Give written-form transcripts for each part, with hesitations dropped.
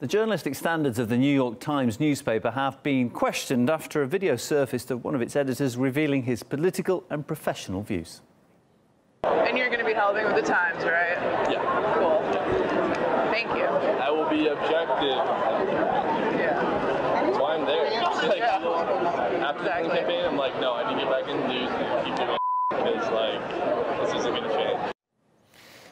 The journalistic standards of the New York Times newspaper have been questioned after a video surfaced of one of its editors revealing his political and professional views. And you're going to be helping with the Times, right? Yeah. Cool. Thank you. I will be objective. Yeah. That's why I'm there. Yeah. After the campaign, I'm like, no, I need to get back in the news and keep doing it because, like, this isn't going to change.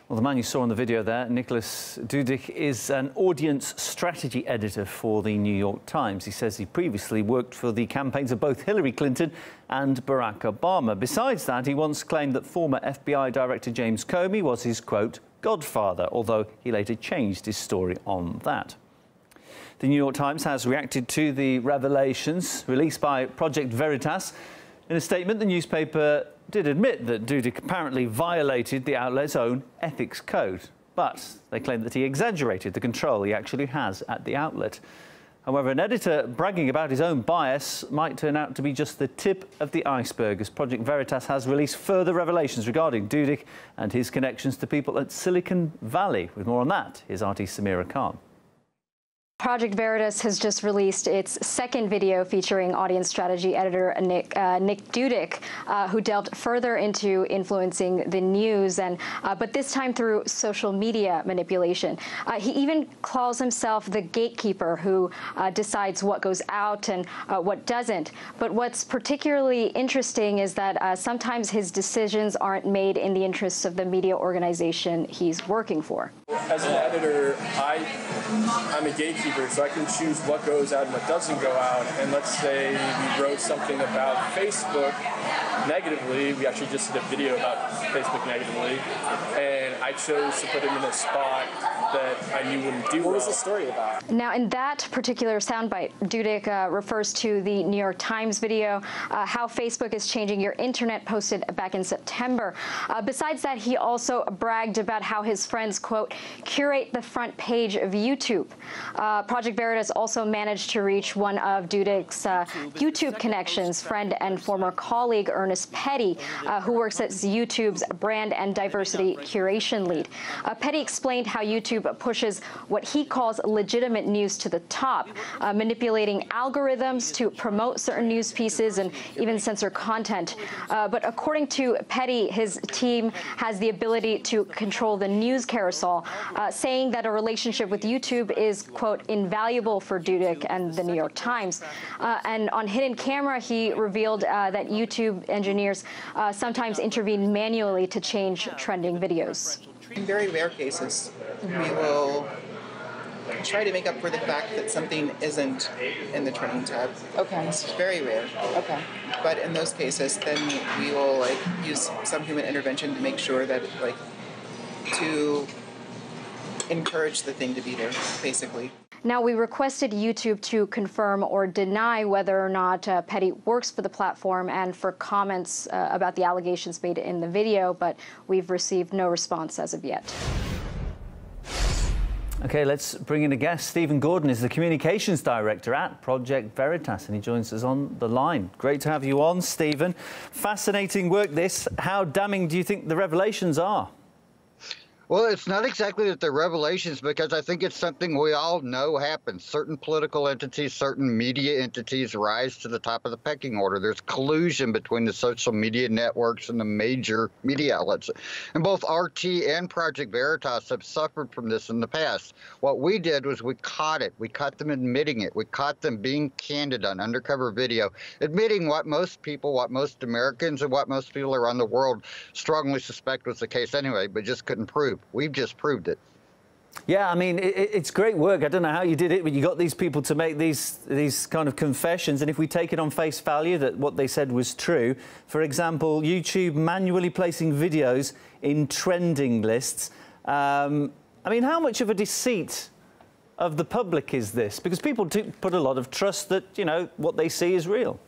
Well, the man you saw in the video there, Nicholas Dudich, is an audience strategy editor for the New York Times. He says he previously worked for the campaigns of both Hillary Clinton and Barack Obama. Besides that, he once claimed that former FBI Director James Comey was his, quote, godfather, although he later changed his story on that. The New York Times has reacted to the revelations released by Progetto Veritas. In a statement, the newspaper did admit that Dudich apparently violated the outlet's own ethics code, but they claim that he exaggerated the control he actually has at the outlet. However, an editor bragging about his own bias might turn out to be just the tip of the iceberg, as Progetto Veritas has released further revelations regarding Dudich and his connections to people at Silicon Valley. With more on that, here's RT Samira Khan. Progetto Veritas has just released its second video featuring audience strategy editor Nick Dudich, who delved further into influencing the news, but this time through social media manipulation. He even calls himself the gatekeeper who decides what goes out and what doesn't. But what's particularly interesting is that sometimes his decisions aren't made in the interests of the media organization he's working for. As an editor, I'm a gatekeeper, so I can choose what goes out and what doesn't go out. And let's say we wrote something about Facebook negatively. We actually just did a video about Facebook negatively, and I chose to put him in a spot that I knew wouldn't do well. What was the story about? Now, in that particular soundbite, Dudich refers to the New York Times video, how Facebook is changing your internet, posted back in September. Besides that, he also bragged about how his friends, quote, curate the front page of YouTube. Progetto Veritas also managed to reach one of Dudich's YouTube connections, friend and former colleague Ernest Petty, who works as YouTube's brand and diversity curation lead. Petty explained how YouTube pushes what he calls legitimate news to the top, manipulating algorithms to promote certain news pieces and even censor content. But according to Petty, his team has the ability to control the news carousel, saying that a relationship with YouTube is, quote, invaluable for Dudich and the New York Times. And on Hidden Camera, he revealed that YouTube engineers sometimes intervene manually to change trending videos. In very rare cases, we will try to make up for the fact that something isn't in the trending tab. Okay. It's very rare. Okay. But in those cases, then we will use some human intervention to make sure that to encourage the thing to be there, basically. Now, we requested YouTube to confirm or deny whether or not Petty works for the platform and for comments about the allegations made in the video, but we've received no response as of yet. OK, let's bring in a guest. Stephen Gordon is the communications director at Progetto Veritas, and he joins us on the line. Great to have you on, Stephen. Fascinating work, this. How damning do you think the revelations are? Well, it's not exactly that they're revelations, because I think it's something we all know happens. Certain political entities, certain media entities rise to the top of the pecking order. There's collusion between the social media networks and the major media outlets. And both RT and Progetto Veritas have suffered from this in the past. What we did was we caught it. We caught them admitting it. We caught them being candid on undercover video, admitting what most people, what most Americans, and what most people around the world strongly suspect was the case anyway, but just couldn't prove. We've just proved it. Yeah, I mean, it's great work. I don't know how you did it, but you got these people to make these kind of confessions. And if we take it on face value that what they said was true, for example, YouTube manually placing videos in trending lists. I mean, how much of a deceit of the public is this? Because people do put a lot of trust that, you know, what they see is real.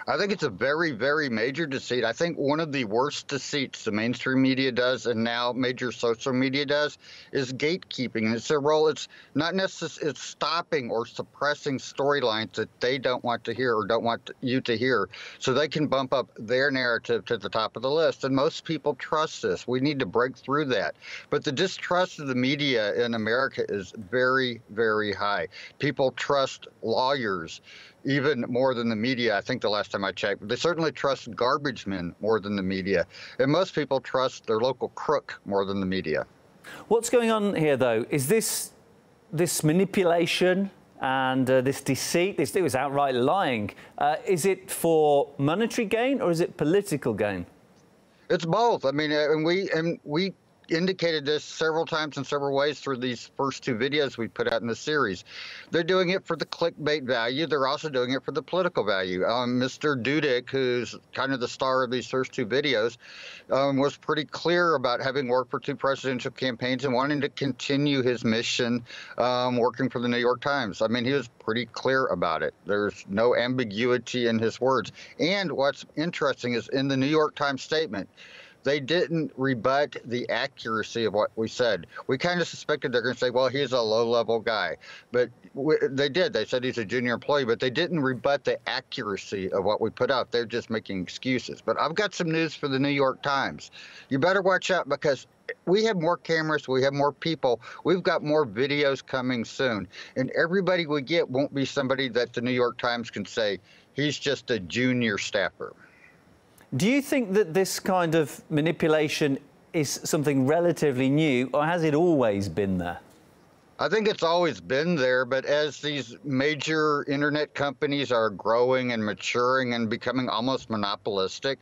I think it's a very, very major deceit. I think one of the worst deceits the mainstream media does, and now major social media does, is gatekeeping. And it's their role. It's not necessarily it's stopping or suppressing storylines that they don't want to hear or don't want you to hear, so they can bump up their narrative to the top of the list. And most people trust this. We need to break through that. But the distrust of the media in America is very, very high. People trust lawyers even more than the media. I think the last time I checked, they certainly trust garbage men more than the media. And most people trust their local crook more than the media. What's going on here, though? Is this manipulation and this deceit, it was outright lying, is it for monetary gain or is it political gain? It's both. I mean, and we indicated this several times in several ways through these first two videos we put out in the series. They're doing it for the clickbait value. They're also doing it for the political value. Mr. Dudich, who's kind of the star of these first two videos, was pretty clear about having worked for two presidential campaigns and wanting to continue his mission working for the New York Times. I mean, he was pretty clear about it. There's no ambiguity in his words. And what's interesting is in the New York Times statement, they didn't rebut the accuracy of what we said. We kind of suspected they're going to say, well, he's a low-level guy. But they did. They said he's a junior employee, but they didn't rebut the accuracy of what we put out. They're just making excuses. But I've got some news for the New York Times. You better watch out because we have more cameras. We have more people. We've got more videos coming soon. And everybody we get won't be somebody that the New York Times can say, he's just a junior staffer. Do you think that this kind of manipulation is something relatively new, or has it always been there? I think it's always been there, but as these major internet companies are growing and maturing and becoming almost monopolistic,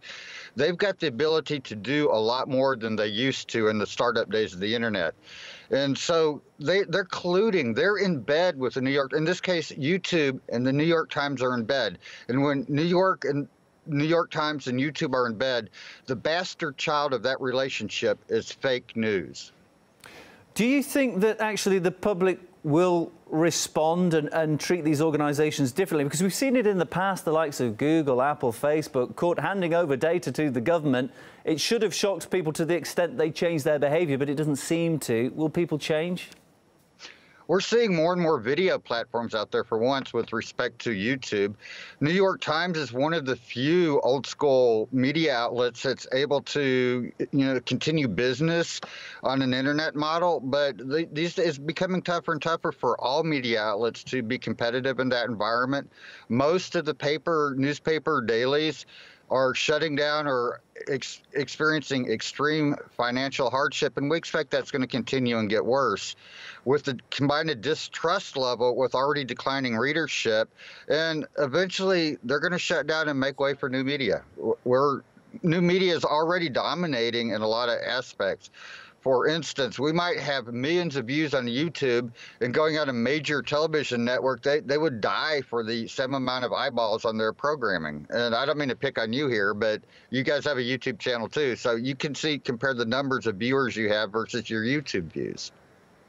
they've got the ability to do a lot more than they used to in the startup days of the internet. And so they're colluding. They're in bed with the New York, in this case, YouTube and the New York Times are in bed. And when New York Times and YouTube are in bed, the bastard child of that relationship is fake news. Do you think that actually the public will respond and treat these organisations differently? Because we've seen it in the past, the likes of Google, Apple, Facebook, caught handing over data to the government. It should have shocked people to the extent they changed their behaviour, but it doesn't seem to. Will people change? We're seeing more and more video platforms out there for once with respect to YouTube. New York Times is one of the few old school media outlets that's able to, continue business on an internet model. But these days it's becoming tougher and tougher for all media outlets to be competitive in that environment. Most of the newspaper dailies are shutting down or experiencing extreme financial hardship, and we expect that's going to continue and get worse with the combined distrust level with already declining readership, and eventually they're going to shut down and make way for new media. New media is already dominating in a lot of aspects. For instance, we might have millions of views on YouTube, and going on a major television network, they would die for the same amount of eyeballs on their programming. And I don't mean to pick on you here, but you guys have a YouTube channel too, so you can compare the numbers of viewers you have versus your YouTube views.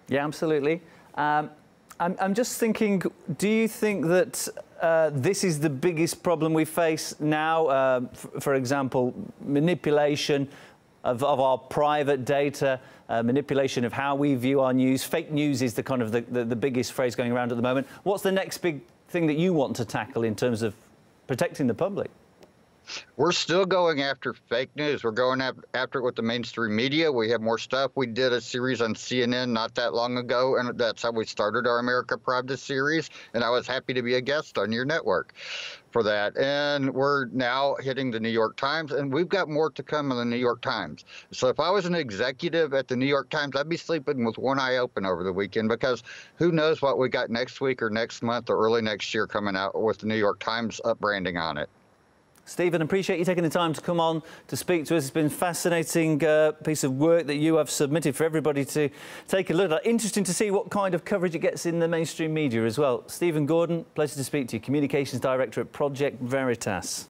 Yeah, absolutely. I'm just thinking, do you think that this is the biggest problem we face now? For example, manipulation of our private data, manipulation of how we view our news. Fake news is the kind of the biggest phrase going around at the moment. What's the next big thing that you want to tackle in terms of protecting the public? We're still going after fake news. We're going after it with the mainstream media. We have more stuff. We did a series on CNN not that long ago, and that's how we started our America Pravda series, and I was happy to be a guest on your network for that. And we're now hitting the New York Times, and we've got more to come on the New York Times. So if I was an executive at the New York Times, I'd be sleeping with one eye open over the weekend, because who knows what we got next week or next month or early next year coming out with the New York Times upbranding on it. Stephen, appreciate you taking the time to come on to speak to us. It's been a fascinating piece of work that you have submitted for everybody to take a look at. Interesting to see what kind of coverage it gets in the mainstream media as well. Stephen Gordon, pleasure to speak to you, Communications Director at Progetto Veritas.